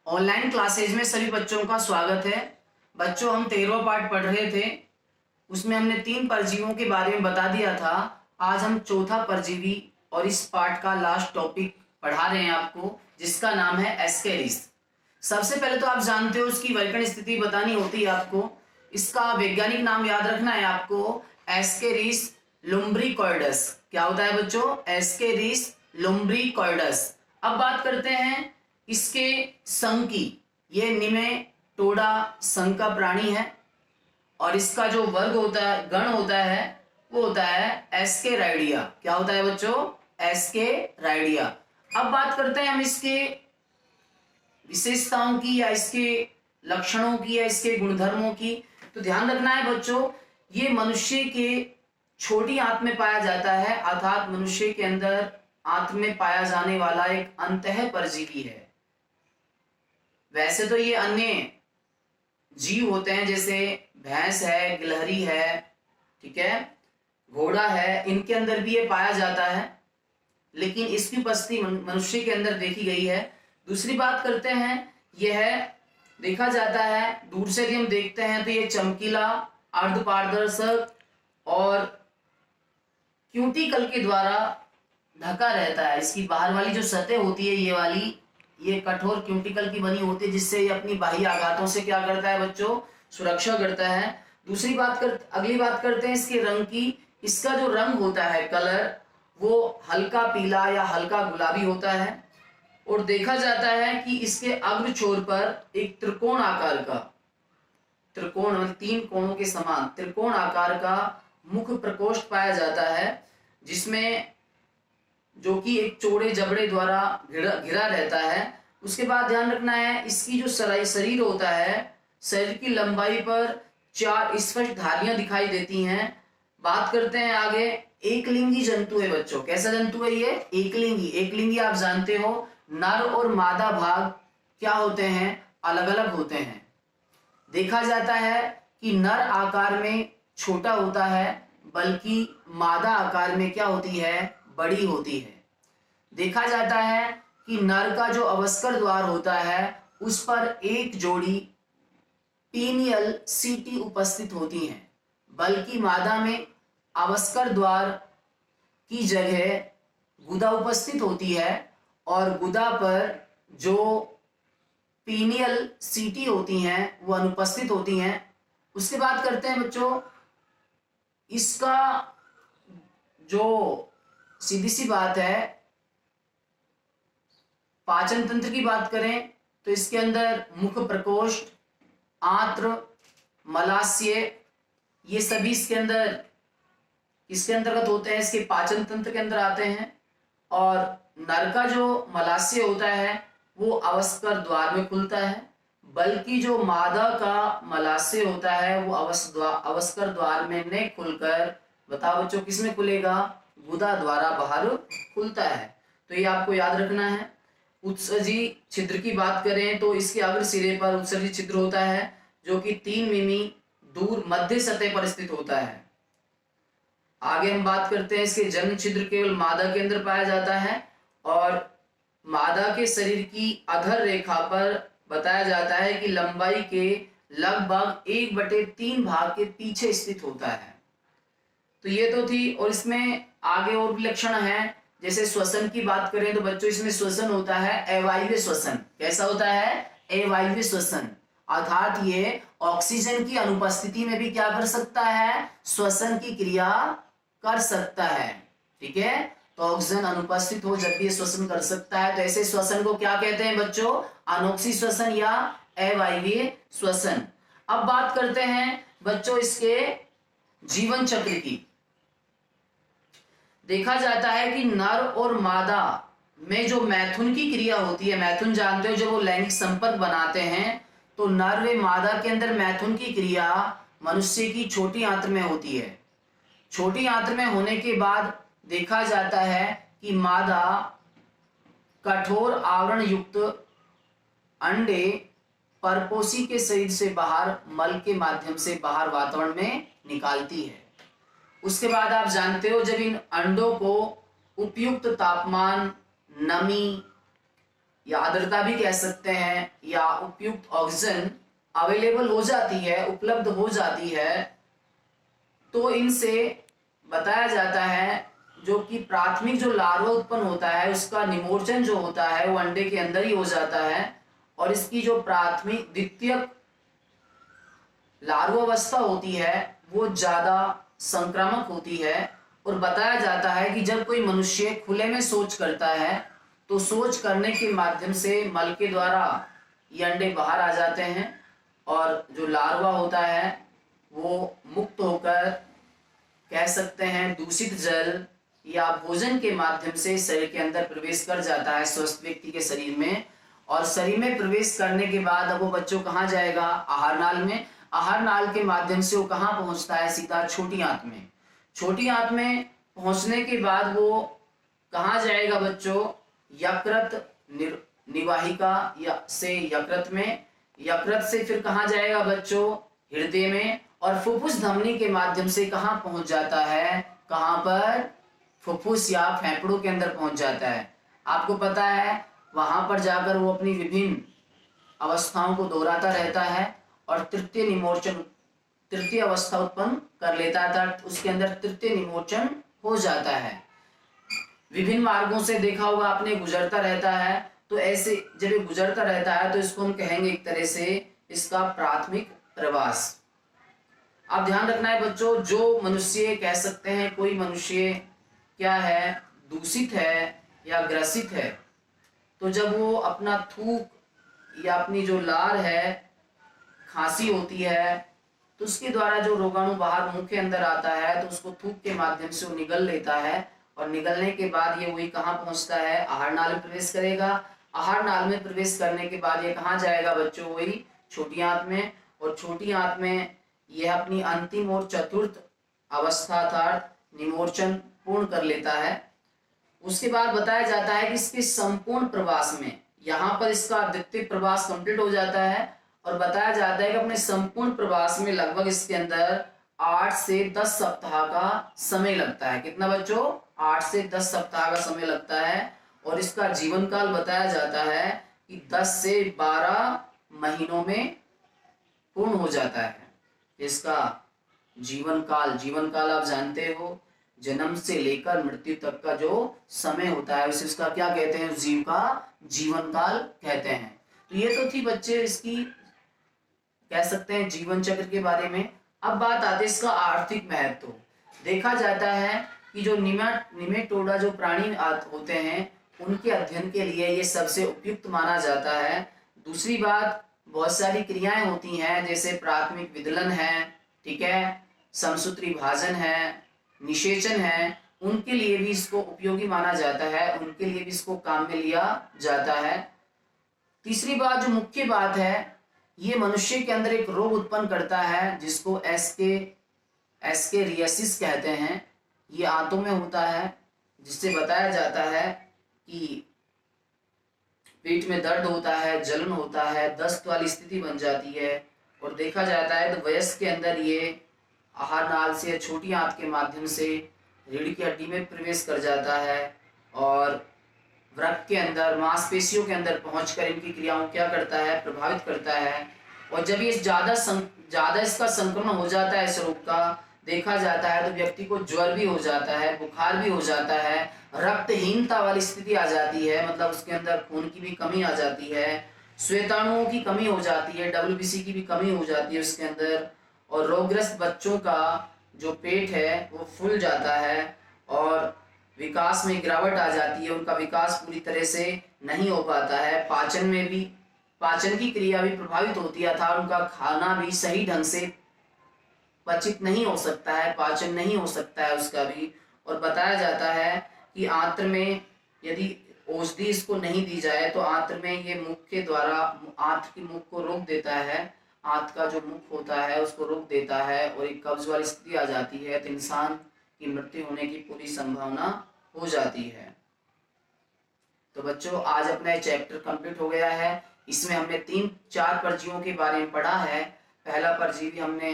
Online classes में सभी बच्चों का स्वागत है। बच्चों, हम 13वां पार्ट पढ़ रहे थे। उसमें हमने 3 परजीवियों के बारे में बता दिया था। आज हम चौथा परजीवी और इस पार्ट का लास्ट टॉपिक पढ़ा रहे हैं आपको, जिसका नाम है एस्केरिस। सबसे पहले तो आप जानते हो उसकी वर्गीकरण स्थिति बतानी होती है आपको। इसका वैज्ञानिक नाम याद रखना है आपको, एस्केरिस लुम्ब्रिकॉइडस। क्या होता है बच्चों? एस्केरिस लुम्ब्रिकॉइडस। अब बात करते हैं इसके संघ की। ये निमेटोडा संघ का प्राणी है और इसका जो वर्ग होता है, गण होता है, वो होता है एस्केराइडिया। क्या होता है बच्चों? एस्केराइडिया। अब बात करते हैं हम इसके विशेषताओं की या इसके लक्षणों की या इसके गुणधर्मों की। तो ध्यान रखना है बच्चों, ये मनुष्य के छोटी आंत में पाया जाता है, अर्थात मनुष्य के अंदर आंत में पाया जाने वाला एक अंतः परजीवी है। वैसे तो ये अन्य जीव होते हैं, जैसे भैंस है, गिलहरी है, ठीक है, घोड़ा है, इनके अंदर भी ये पाया जाता है, लेकिन इसकी उपस्थिति मनुष्य के अंदर देखी गई है। दूसरी बात करते हैं, यह देखा जाता है, दूर से यदि हम देखते हैं तो ये चमकीला, अर्धपारदर्शक और क्यूटिकल के द्वारा ढका रहता है। इसकी बाहर वाली जो सतह होती है, ये वाली, ये कठोर क्यूटिकल की बनी होती है, जिससे ये अपनी बाह्य आघातों से क्या करता है बच्चों? सुरक्षा करता है। अगली बात करते हैं इसके रंग की। इसका जो रंग होता है, कलर, वो हल्का पीला या हल्का गुलाबी होता है और देखा जाता है कि इसके अग्र छोर पर एक त्रिकोण आकार का, त्रिकोण मतलब 3 कोणों के समान त्रिकोण आकार का मुख प्रकोष्ठ पाया जाता है, जिसमें जो कि एक चौड़े जबड़े द्वारा घिरा रहता है। उसके बाद ध्यान रखना है, इसकी जो शरीर होता है, शरीर की लंबाई पर 4 स्पष्ट धारियां दिखाई देती हैं। बात करते हैं आगे, एकलिंगी जंतु है बच्चों। कैसा जंतु है ये? एकलिंगी। एकलिंगी आप जानते हो, नर और मादा भाग क्या होते हैं? अलग अलग होते हैं। देखा जाता है कि नर आकार में छोटा होता है, बल्कि मादा आकार में क्या होती है? बड़ी होती है। देखा जाता है कि नर का जो अवस्कर द्वार होता है, उस पर एक जोड़ी पीनियल सीटी उपस्थित होती हैं, बल्कि मादा में अवस्कर द्वार की जगह गुदा उपस्थित होती है और गुदा पर जो पीनियल सीटी होती हैं वो अनुपस्थित होती हैं। उसके बाद करते हैं बच्चों, इसका जो सीधी सी बात है, पाचन तंत्र की बात करें तो इसके अंदर मुख प्रकोष्ठ, आंत्र, मलाशय, ये सभी इसके अंतर्गत होते हैं, इसके पाचन तंत्र के अंदर आते हैं। और नर का जो मलाशय होता है वो अवस्कर द्वार में खुलता है, बल्कि जो मादा का मलाशय होता है वो अवस्कर द्वार में नहीं खुलकर, बताओ बच्चों, किस में खुलेगा? गुदा द्वारा बाहर खुलता है। तो ये आपको याद रखना है। उत्सर्जी छिद्र की बात करें तो इसके अग्र सिरे पर उत्सर्जी छिद्र होता है, जो कि 3 मिमी दूर मध्य सतह पर स्थित होता है। आगे हम बात करते हैं, इसके जन्म छिद्र केवल मादा के अंदर पाया जाता है और मादा के शरीर की अधर रेखा पर बताया जाता है कि लंबाई के लगभग 1/3 भाग के पीछे स्थित होता है। तो ये तो थी, और इसमें आगे और भी लक्षण हैं। जैसे श्वसन की बात करें तो बच्चों, इसमें श्वसन होता है अवायवीय श्वसन। कैसा होता है? अवायवीय श्वसन, अर्थात ये ऑक्सीजन की अनुपस्थिति में भी क्या कर सकता है? श्वसन की क्रिया कर सकता है। ठीक है, तो ऑक्सीजन अनुपस्थित हो जब भी श्वसन कर सकता है। तो ऐसे श्वसन को क्या कहते हैं बच्चों? अनोक्सी श्वसन या अवायवीय श्वसन। अब बात करते हैं बच्चों इसके जीवन चक्र की। देखा जाता है कि नर और मादा में जो मैथुन की क्रिया होती है, मैथुन जानते हो, जब वो लैंगिक संपर्क बनाते हैं, तो नर व मादा के अंदर मैथुन की क्रिया मनुष्य की छोटी आंत्र में होती है। छोटी आंत्र में होने के बाद देखा जाता है कि मादा कठोर आवरण युक्त अंडे परपोषी के शरीर से बाहर मल के माध्यम से बाहर वातावरण में निकालती है। उसके बाद आप जानते हो, जब इन अंडों को उपयुक्त तापमान, नमी या आर्द्रता भी कह सकते हैं, या उपयुक्त ऑक्सीजन अवेलेबल हो जाती है, उपलब्ध हो जाती है, तो इनसे बताया जाता है जो कि प्राथमिक जो लार्वा उत्पन्न होता है उसका निमोर्चन जो होता है वो अंडे के अंदर ही हो जाता है, और इसकी जो प्राथमिक द्वितीयक लार्वावस्था होती है वो ज्यादा संक्रामक होती है। और बताया जाता है कि जब कोई मनुष्य खुले में शौच करता है तो शौच करने के माध्यम से मल के द्वारा ये अंडे बाहर आ जाते हैं, और जो लार्वा होता है वो मुक्त होकर कह सकते हैं दूषित जल या भोजन के माध्यम से शरीर के अंदर प्रवेश कर जाता है स्वस्थ व्यक्ति के शरीर में। और शरीर में प्रवेश करने के बाद अब वो बच्चों कहाँ जाएगा, आहार नाल में। आहार नाल के माध्यम से वो कहाँ पहुंचता है, सीधा छोटी आंत में। छोटी आंत में पहुंचने के बाद वो कहाँ जाएगा बच्चों, यकृत निवाहिका से यकृत में, यकृत से फिर कहाँ जाएगा बच्चों, हृदय में, और फुफ्फुस धमनी के माध्यम से कहाँ पहुंच जाता है, कहाँ पर, फुफ्फुस या फेफड़ों के अंदर पहुंच जाता है। आपको पता है वहां पर जाकर वो अपनी विभिन्न अवस्थाओं को दोहराता रहता है और तृतीय निमोर्चन, तृतीय अवस्था उत्पन्न कर लेता था, उसके अंदर तृतीय निमोर्चन हो जाता है। विभिन्न मार्गों से देखा होगा आपने, गुजरता रहता है। तो ऐसे जब ये गुजरता रहता है तो इसको हम कहेंगे एक तरह से इसका प्राथमिक प्रवास। आप ध्यान रखना है बच्चों, जो मनुष्य कह सकते हैं कोई मनुष्य क्या है, दूषित है या ग्रसित है, तो जब वो अपना थूक या अपनी जो लार है, खांसी होती है, तो उसके द्वारा जो रोगाणु बाहर मुंह के अंदर आता है तो उसको थूक के माध्यम से वो निगल लेता है, और निगलने के बाद ये वही कहाँ पहुंचता है, आहार नाल में प्रवेश करेगा। आहार नाल में प्रवेश करने के बाद ये कहाँ जाएगा बच्चों, वही छोटी आंत में, और छोटी आंत में यह अपनी अंतिम और चतुर्थ अवस्था अर्थात निमोर्चन पूर्ण कर लेता है। उसके बाद बताया जाता है कि इसके संपूर्ण प्रवास में, यहाँ पर इसका द्वितीय प्रवास कंप्लीट हो जाता है, और बताया जाता है कि अपने संपूर्ण प्रवास में लगभग इसके अंदर 8 से 10 सप्ताह का समय लगता है। कितना बच्चों, 8 से 10 सप्ताह का समय लगता है। और इसका जीवन काल बताया जाता है कि 10 से 12 महीनों में पूर्ण हो जाता है। इसका जीवन काल आप जानते हो, जन्म से लेकर मृत्यु तक का जो समय होता है उसे उसका क्या कहते हैं, जीव का जीवन काल कहते हैं। तो ये तो थी बच्चे इसकी कह सकते हैं जीवन चक्र के बारे में। अब बात आती है इसका आर्थिक महत्व। देखा जाता है कि जो निमेटोडा जो प्राणी होते हैं उनके अध्ययन के लिए ये सबसे उपयुक्त माना जाता है। दूसरी बात, बहुत सारी क्रियाएं होती हैं जैसे प्राथमिक विदलन है, ठीक है, समसूत्री भाजन है, निषेचन है, उनके लिए भी इसको उपयोगी माना जाता है, उनके लिए भी इसको काम में लिया जाता है। तीसरी बात जो मुख्य बात है, ये मनुष्य के अंदर एक रोग उत्पन्न करता है जिसको एस्केरियासिस कहते हैं। ये आंतों में होता है, जिससे बताया जाता है कि पेट में दर्द होता है, जलन होता है, दस्त वाली स्थिति बन जाती है। और देखा जाता है तो वयस्क के अंदर ये आहार नाल से या छोटी आंत के माध्यम से रीढ़ की हड्डी में प्रवेश कर जाता है, और वृक्क के अंदर, मांसपेशियों के अंदर पहुंचकर इनकी क्रियाओं क्या करता है, प्रभावित करता है। और जब ये ज्यादा इसका संक्रमण हो जाता है इस रोग का, देखा जाता है तो व्यक्ति को ज्वर भी हो जाता है, बुखार भी हो जाता है, रक्तहीनता वाली स्थिति आ जाती है, मतलब उसके अंदर खून की भी कमी आ जाती है, श्वेताणुओं की कमी हो जाती है, WBC की भी कमी हो जाती है उसके अंदर। और रोगग्रस्त बच्चों का जो पेट है वो फूल जाता है, और विकास में गिरावट आ जाती है, उनका विकास पूरी तरह से नहीं हो पाता है। पाचन की क्रिया भी प्रभावित होती है, अर्थात उनका खाना भी सही ढंग से पचित नहीं हो सकता है, पाचन नहीं हो सकता है उसका भी। और बताया जाता है कि आंत्र में यदि औषधि इसको नहीं दी जाए तो आंत्र में ये मुख के द्वारा आंत्र की मुख को रोक देता है, आंत का जो मुख होता है उसको रोक देता है, और एक कब्ज वाली स्थिति आ जाती है, तो इंसान की मृत्यु होने की पूरी संभावना हो जाती है। तो बच्चों आज अपना चैप्टर कंप्लीट हो गया है। इसमें हमने 3-4 परजीवियों के बारे में पढ़ा है। पहला परजीवी हमने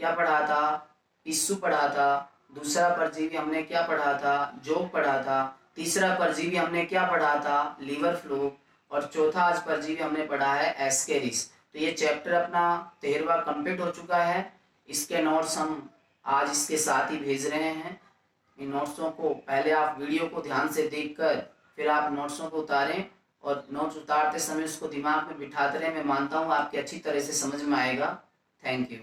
क्या पढ़ा था, पिस्सू पढ़ा था। दूसरा परजीवी हमने क्या पढ़ा था, जोंक पढ़ा था। तीसरा परजीवी हमने क्या पढ़ा था, लीवर फ्लू। और चौथा आज परजीवी हमने पढ़ा है एस्केरिस। तो ये चैप्टर अपना 13वां कंप्लीट हो चुका है। इसके नोट्स हम आज इसके साथ ही भेज रहे हैं। इन नोट्सों को पहले आप वीडियो को ध्यान से देखकर फिर आप नोट्सों को उतारें, और नोट्स उतारते समय उसको दिमाग में बिठाते रहें। मैं मानता हूँ आपकी अच्छी तरह से समझ में आएगा। Thank you.